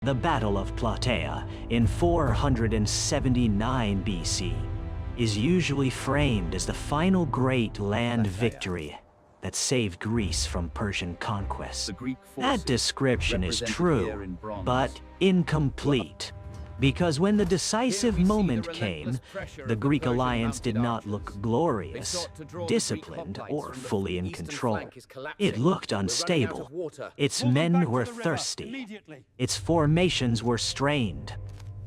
The Battle of Plataea in 479 BC is usually framed as the final great land victory that saved Greece from Persian conquest. That description is true, but incomplete. Because when the decisive moment came, the Greek alliance did not look glorious, disciplined, or fully in control. It looked unstable. Its men were thirsty. Its formations were strained.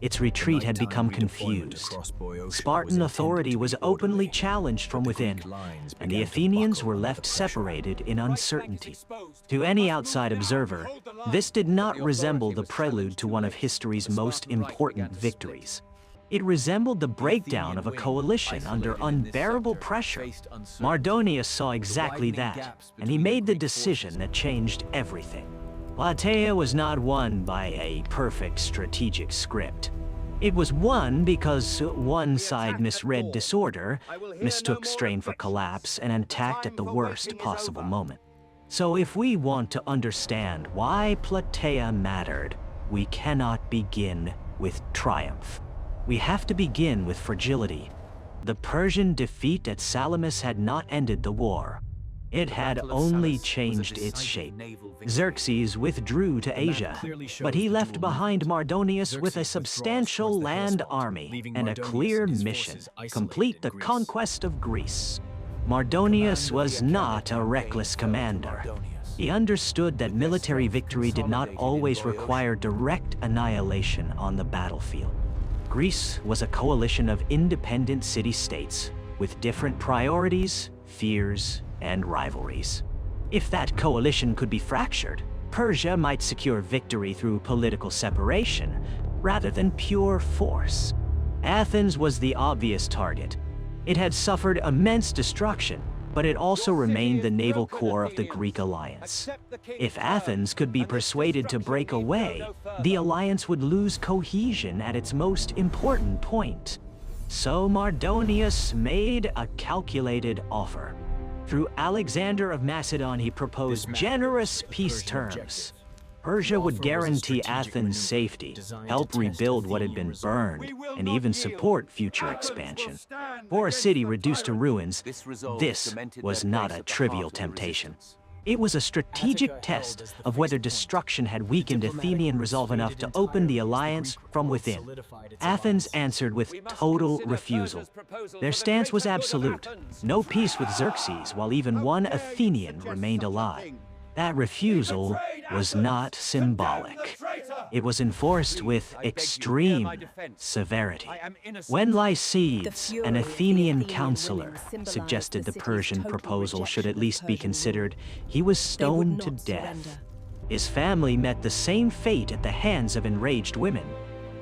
Its retreat had become confused. Spartan authority was openly challenged from within, and the Athenians were left separated in uncertainty. To any outside observer, this did not resemble the prelude to one of history's most important victories. It resembled the breakdown of a coalition under unbearable pressure. Mardonius saw exactly that, and he made the decision that changed everything. Plataea was not won by a perfect strategic script. It was won because one side misread disorder, mistook strain for collapse, and attacked at the worst possible moment. So if we want to understand why Plataea mattered, we cannot begin with triumph. We have to begin with fragility. The Persian defeat at Salamis had not ended the war. It had only changed its shape. Xerxes withdrew to Asia, but he left behind Mardonius with a substantial land army and a clear mission: complete the conquest of Greece. Mardonius was not a reckless commander. He understood that military victory did not always require direct annihilation on the battlefield. Greece was a coalition of independent city-states with different priorities, fears, and rivalries. If that coalition could be fractured, Persia might secure victory through political separation rather than pure force. Athens was the obvious target. It had suffered immense destruction, but it also remained the naval core of the Greek alliance. If Athens could be persuaded to break away, the alliance would lose cohesion at its most important point. So Mardonius made a calculated offer. Through Alexander of Macedon, he proposed generous peace terms. Persia would guarantee Athens' safety, help rebuild what had been burned, and even support future expansion. For a city reduced to ruins, this was not a trivial temptation. It was a strategic test of whether destruction had weakened Athenian resolve enough to open the alliance from within. Athens answered with total refusal. Their stance was absolute: no peace with Xerxes while even one Athenian remained alive. That refusal was not symbolic. It was enforced with extreme severity. When Lycides, an Athenian counselor, suggested the Persian proposal should at least be considered, he was stoned to death. His family met the same fate at the hands of enraged women.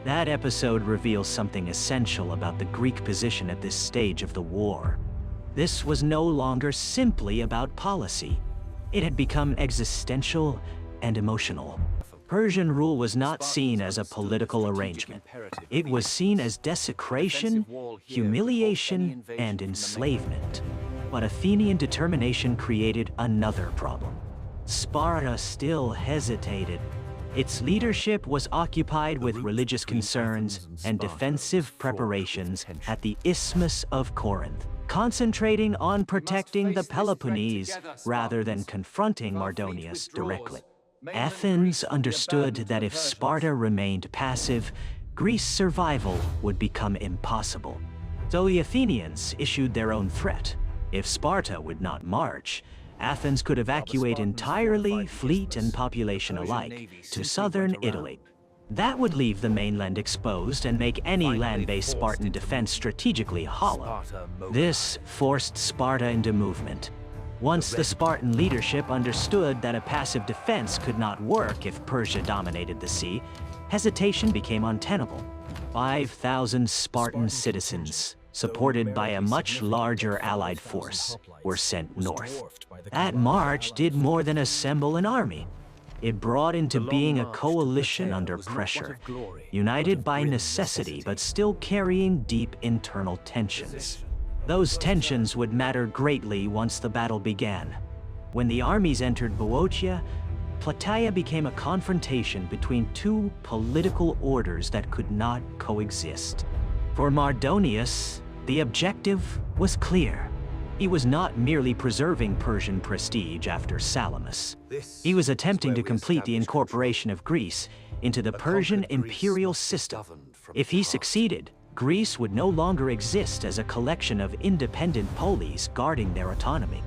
That episode reveals something essential about the Greek position at this stage of the war. This was no longer simply about policy. It had become existential and emotional. Persian rule was not seen as a political arrangement. It was seen as desecration, humiliation, and enslavement. But Athenian determination created another problem. Sparta still hesitated. Its leadership was occupied with religious concerns and defensive preparations at the Isthmus of Corinth, concentrating on protecting the Peloponnese rather than confronting Mardonius directly. Athens understood that if Sparta remained passive, Greece's survival would become impossible. So the Athenians issued their own threat. If Sparta would not march, Athens could evacuate entirely, fleet and population alike, to southern Italy. That would leave the mainland exposed and make any land-based Spartan defense strategically hollow. This forced Sparta into movement. Once the Spartan leadership understood that a passive defense could not work if Persia dominated the sea, hesitation became untenable. 5,000 Spartan citizens, supported by a much larger allied force, were sent north. That march did more than assemble an army. It brought into being a coalition under pressure, united by necessity but still carrying deep internal tensions. Those tensions would matter greatly once the battle began. When the armies entered Boeotia, Plataea became a confrontation between two political orders that could not coexist. For Mardonius, the objective was clear. He was not merely preserving Persian prestige after Salamis. He was attempting to complete the incorporation of Greece into the Persian imperial system. If he succeeded, Greece would no longer exist as a collection of independent polis guarding their autonomy.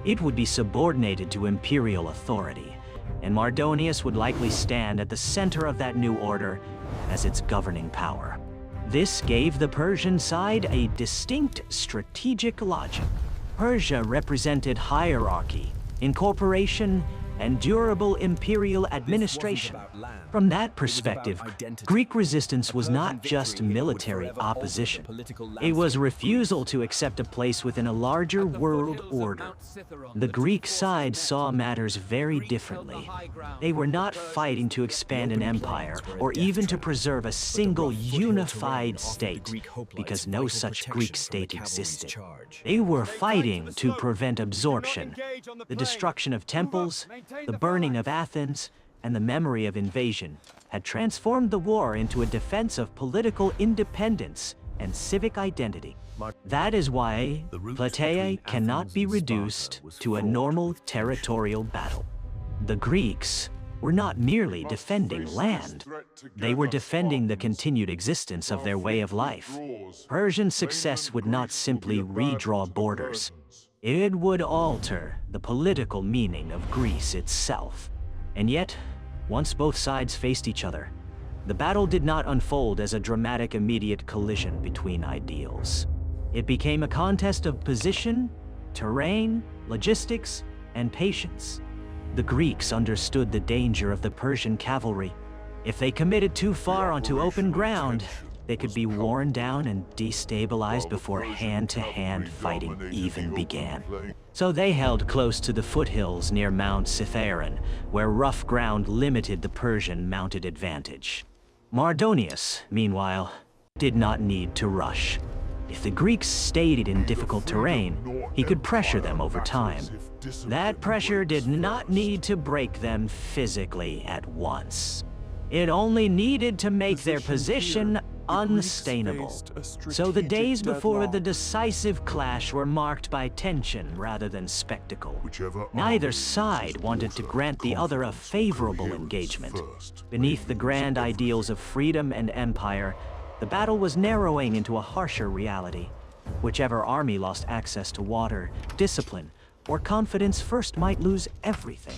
It would be subordinated to imperial authority, and Mardonius would likely stand at the center of that new order as its governing power. This gave the Persian side a distinct strategic logic. Persia represented hierarchy, incorporation, and durable imperial administration. From that perspective, Greek resistance was not just military opposition. It was refusal to accept a place within a larger world order. The Greek side saw matters very differently. They were not fighting to expand an empire or even to preserve a single unified state, because no such Greek state existed. They were fighting to prevent absorption, the destruction of temples, the burning of Athens, and the memory of invasion had transformed the war into a defense of political independence and civic identity. That is why Plataea cannot be reduced to a normal territorial battle. The Greeks were not merely defending land. They were defending the continued existence of their way of life. Persian success would not simply redraw borders. It would alter the political meaning of Greece itself. And yet, once both sides faced each other, the battle did not unfold as a dramatic immediate collision between ideals. It became a contest of position, terrain, logistics, and patience. The Greeks understood the danger of the Persian cavalry. If they committed too far onto open ground, they could be worn down and destabilized before hand-to-hand fighting even began. So they held close to the foothills near Mount Cithaeron, where rough ground limited the Persian mounted advantage. Mardonius, meanwhile, did not need to rush. If the Greeks stayed in difficult terrain, he could pressure them over time. That pressure did not need to break them physically at once. It only needed to make their position unsustainable. So the days before the decisive clash were marked by tension rather than spectacle. Neither side wanted to grant the other a favorable engagement. Beneath the grand ideals of freedom and empire, the battle was narrowing into a harsher reality. Whichever army lost access to water, discipline, or confidence first might lose everything.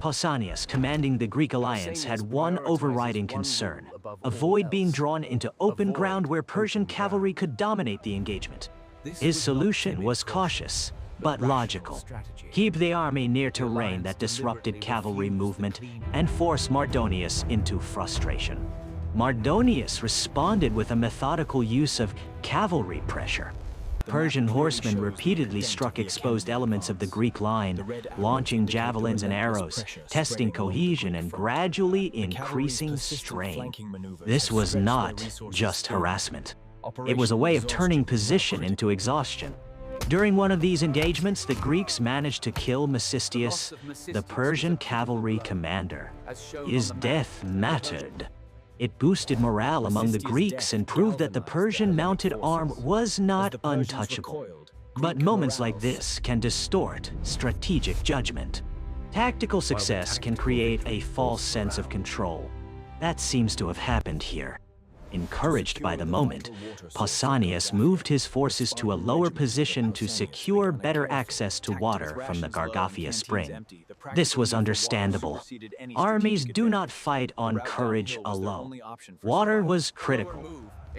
Pausanias, commanding the Greek alliance, had one overriding concern: avoid being drawn into open ground where Persian cavalry could dominate the engagement. His solution was cautious, but logical. Keep the army near terrain that disrupted cavalry movement and force Mardonius into frustration. Mardonius responded with a methodical use of cavalry pressure. Persian horsemen repeatedly struck exposed elements of the Greek line, launching javelins and arrows, testing cohesion and gradually increasing strain. This was not just harassment. It was a way of turning position into exhaustion. During one of these engagements, the Greeks managed to kill Mecistius, the Persian cavalry commander. His death mattered. It boosted morale among the Greeks and proved that the Persian mounted arm was not untouchable. But moments like this can distort strategic judgment. Tactical success can create a false sense of control. That seems to have happened here. Encouraged by the moment, Pausanias moved his forces to a lower position to secure better access to water from the Gargaphia spring. This was understandable. Armies do not fight on courage alone. Water was critical.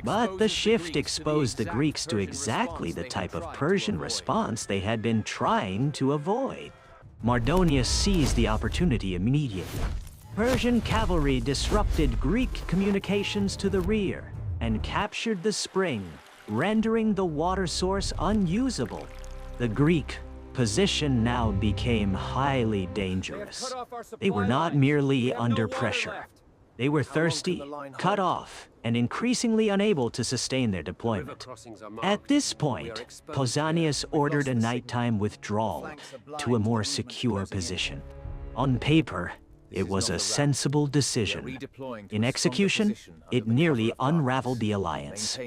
But the shift exposed the Greeks to exactly the type of Persian response they had been trying to avoid. Mardonius seized the opportunity immediately. Persian cavalry disrupted Greek communications to the rear and captured the spring, rendering the water source unusable. The Greek position now became highly dangerous. They were not merely under pressure. They were thirsty, cut off, and increasingly unable to sustain their deployment. At this point, Pausanias ordered a nighttime withdrawal to a more secure position. On paper, It was a sensible decision. In execution, it nearly unraveled the alliance.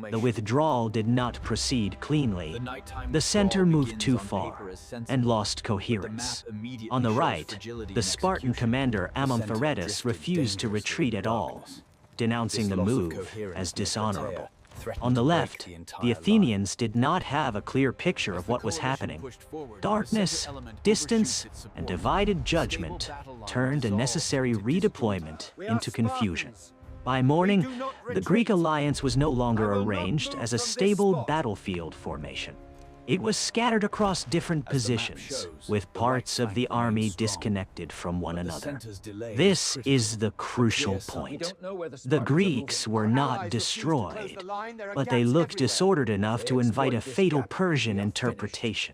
The withdrawal did not proceed cleanly. The center moved too far and lost coherence. On the right, the Spartan commander Amphiaratus refused to retreat at all, denouncing the move as dishonorable. On the left, the Athenians did not have a clear picture of what was happening. Darkness, distance, and divided judgment turned a necessary redeployment into confusion. By morning, the Greek alliance was no longer arranged as a stable battlefield formation. It was scattered across different positions, with parts of the army disconnected from one another. This is the crucial point. The Greeks were not destroyed, but they looked disordered enough to invite a fatal Persian interpretation.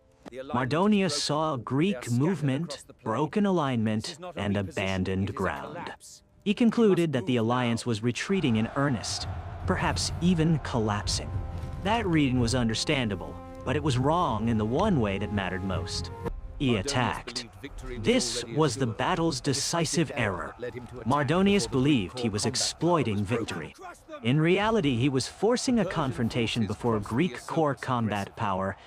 Mardonius saw Greek movement, broken alignment, and abandoned ground. He concluded that the alliance was retreating in earnest, perhaps even collapsing. That reading was understandable, but it was wrong in the one way that mattered most. He attacked. This was the battle's decisive error. Mardonius believed he was exploiting victory. In reality, he was forcing a confrontation before Greek core combat power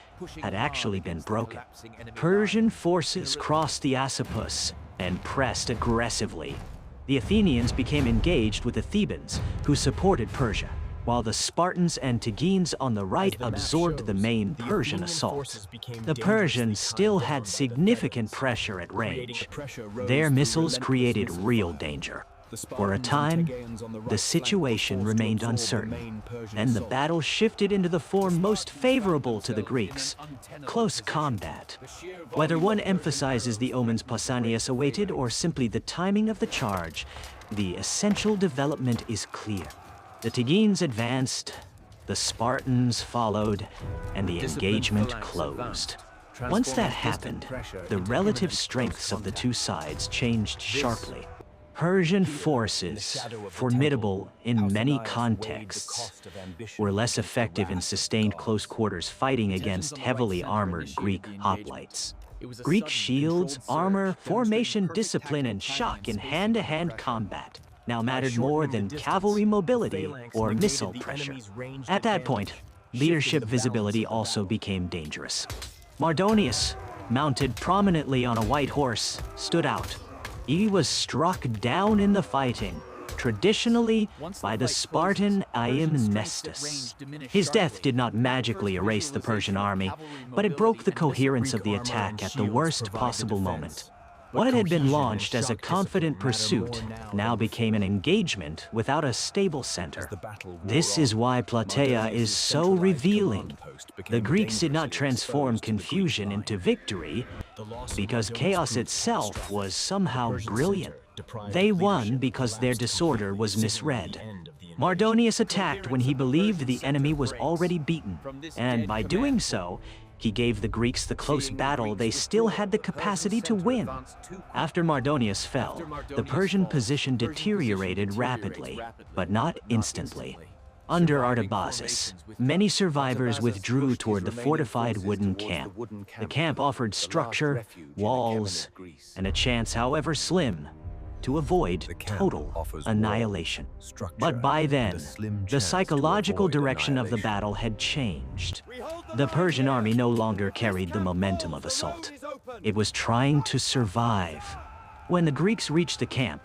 had actually been broken. Persian forces crossed the Asopus and pressed aggressively. The Athenians became engaged with the Thebans, who supported Persia, while the Spartans and Tegeans on the right absorbed the main Persian assault. The Persians still had significant pressure at range. Their missiles created real danger. For a time, the situation remained uncertain, and the battle shifted into the form most favorable to the Greeks: close combat. Whether one emphasizes the omens Pausanias awaited or simply the timing of the charge, the essential development is clear. The Tegeans advanced, the Spartans followed, and the engagement closed. Once that happened, the relative strengths of the two sides changed sharply. Persian forces, formidable in many contexts, were less effective in sustained close quarters fighting against heavily armored Greek hoplites. Greek shields, armor, formation, discipline, and shock in hand-to-hand combat now mattered more than cavalry mobility or missile pressure. At that point, leadership visibility also became dangerous. Mardonius, mounted prominently on a white horse, stood out. He was struck down in the fighting, traditionally by the Spartan Iamnestus. His death did not magically erase the Persian army, but it broke the coherence of the attack at the worst possible moment. What had been launched as a confident pursuit now became an engagement without a stable center. This is why Plataea is so revealing. The Greeks did not transform confusion into victory because chaos itself was somehow brilliant. They won because their disorder was misread. Mardonius attacked when he believed the enemy was already beaten, and by doing so, he gave the Greeks the close battle they still had the capacity to win. After Mardonius fell, the Persian position deteriorated rapidly, but not instantly. Under Artabazus, many survivors withdrew toward the fortified wooden camp. The camp offered structure, walls, and a chance, however slim, to avoid total annihilation. But by then, the psychological direction of the battle had changed. The Persian army no longer carried the momentum of assault. It was trying to survive. When the Greeks reached the camp,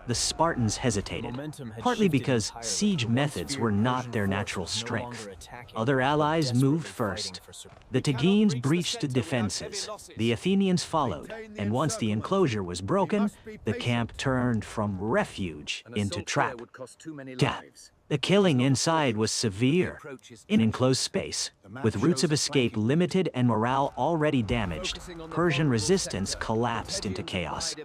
the Spartans hesitated, partly because siege methods were not their natural strength. Other allies moved first. The Tegeans breached the defenses. The Athenians followed, and once the enclosure was broken, the camp turned from refuge into trap. The killing inside was severe. In enclosed space, with routes of escape limited and morale already damaged, Persian resistance collapsed into chaos.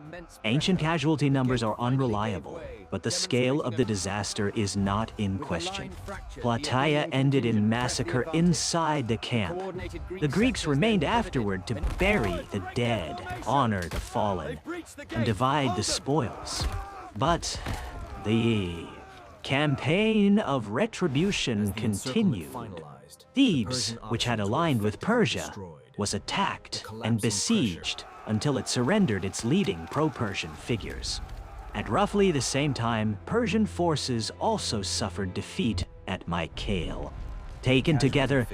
Ancient casualty numbers are unreliable, but the scale of the disaster is not in question. Plataea ended in massacre inside the camp. The Greeks remained afterward to bury the dead, honor the fallen, and divide the spoils. But the campaign of retribution continued. Thebes, which had aligned with Persia, was attacked and besieged until it surrendered its leading pro-Persian figures. At roughly the same time, Persian forces also suffered defeat at Mycale. Taken together,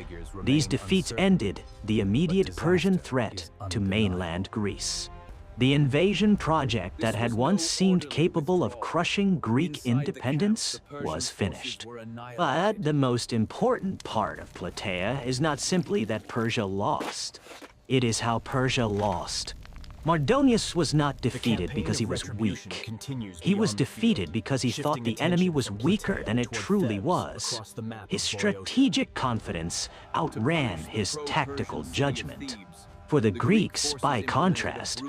these defeats ended the immediate Persian threat to mainland Greece. The invasion project that had once seemed capable of crushing Greek independence was finished. But the most important part of Plataea is not simply that Persia lost. It is how Persia lost. Mardonius was not defeated because he was weak. He was defeated because he thought the enemy was weaker than it truly was. His strategic confidence outran his tactical judgment. For the Greeks, by contrast,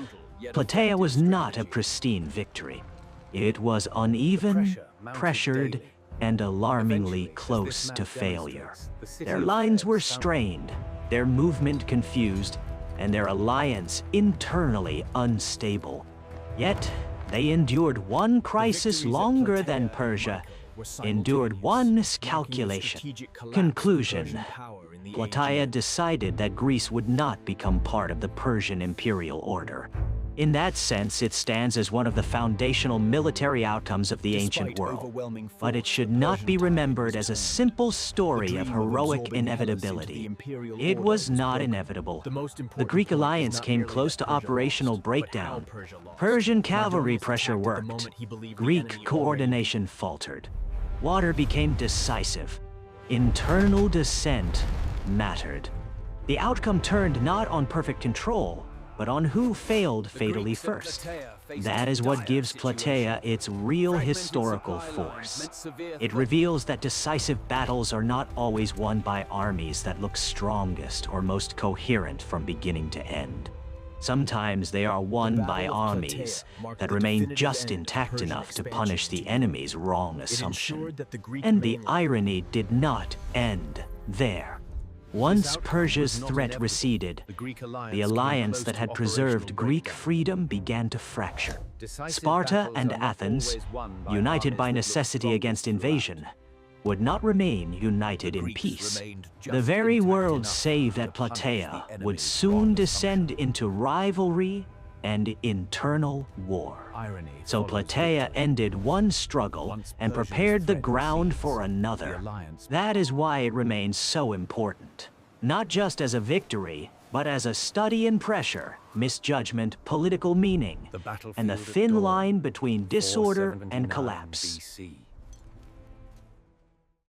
Plataea was not a pristine victory. It was uneven, pressured, and alarmingly close to failure. Their lines were strained, their movement confused, and their alliance internally unstable. Yet, they endured one crisis longer than Persia, endured one miscalculation. Conclusion: Plataea decided that Greece would not become part of the Persian imperial order. In that sense, it stands as one of the foundational military outcomes of the ancient world. But it should not be remembered as a simple story of heroic inevitability. It was not inevitable. The Greek alliance came close to operational breakdown. Persian cavalry pressure worked. Greek coordination faltered. Water became decisive. Internal dissent mattered. The outcome turned not on perfect control, but on who failed fatally first. That is what gives Plataea its real historical force. It reveals that decisive battles are not always won by armies that look strongest or most coherent from beginning to end. Sometimes they are won by armies that remain just intact enough to punish the enemy's wrong assumption. And the irony did not end there. Once Persia's threat receded, the alliance that had preserved Greek freedom began to fracture. Sparta and Athens, united by necessity against invasion, would not remain united in peace. The very world saved at Plataea would soon descend into rivalry and internal war. So Plataea ended one struggle and prepared the ground for another. That is why it remains so important. Not just as a victory, but as a study in pressure, misjudgment, political meaning, and the thin line between disorder and collapse.